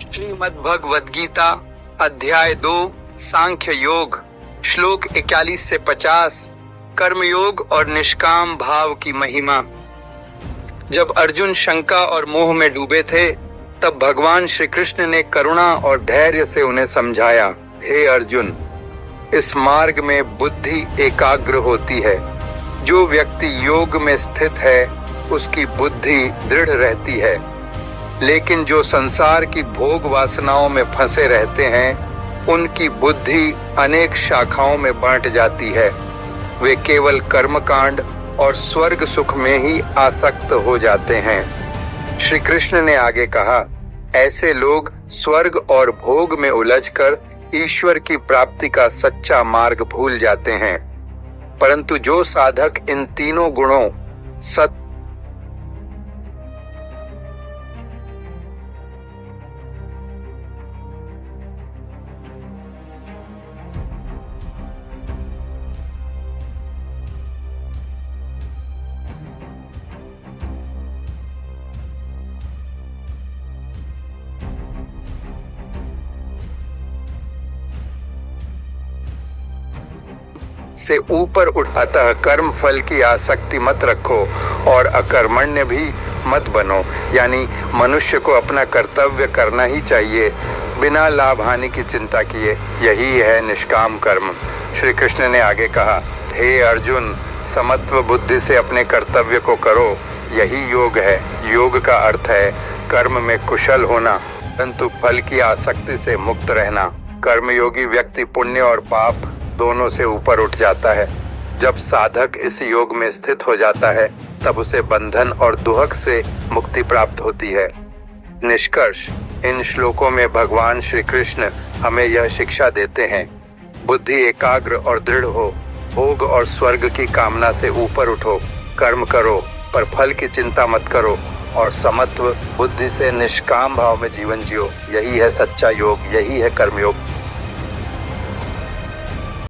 श्रीमद् भगवद गीता अध्याय 2 सांख्य योग श्लोक 41 से 50 कर्मयोग और निष्काम भाव की महिमा। जब अर्जुन शंका और मोह में डूबे थे, तब भगवान श्री कृष्ण ने करुणा और धैर्य से उन्हें समझाया, हे अर्जुन, इस मार्ग में बुद्धि एकाग्र होती है। जो व्यक्ति योग में स्थित है, उसकी बुद्धि दृढ़ रहती है। लेकिन जो संसार की भोग वासनाओं में फंसे रहते हैं, उनकी बुद्धि अनेक शाखाओं में बांट जाती है। वे केवल कर्मकांड और स्वर्ग सुख में ही आसक्त हो जाते हैं। श्री कृष्ण ने आगे कहा, ऐसे लोग स्वर्ग और भोग में उलझकर ईश्वर की प्राप्ति का सच्चा मार्ग भूल जाते हैं। परंतु जो साधक इन तीनों गुणों सत्य से ऊपर उठाता कर्म फल की आसक्ति मत रखो और अकर्मण्य भी मत बनो। यानी मनुष्य को अपना कर्तव्य करना ही चाहिए, बिना लाभ हानि की चिंता किए। यही है निष्काम कर्म। श्री कृष्ण ने आगे कहा, हे अर्जुन, समत्व बुद्धि से अपने कर्तव्य को करो, यही योग है। योग का अर्थ है कर्म में कुशल होना, परंतु फल की आसक्ति से मुक्त रहना। कर्मयोगी व्यक्ति पुण्य और पाप दोनों से ऊपर उठ जाता है। जब साधक इस योग में स्थित हो जाता है, तब उसे बंधन और दुहक से मुक्ति प्राप्त होती है। निष्कर्ष, इन श्लोकों में भगवान श्री कृष्ण हमें यह शिक्षा देते हैं, बुद्धि एकाग्र और दृढ़ हो, भोग और स्वर्ग की कामना से ऊपर उठो, कर्म करो पर फल की चिंता मत करो, और समत्व बुद्धि से निष्काम भाव में जीवन जियो। यही है सच्चा योग, यही है कर्मयोग।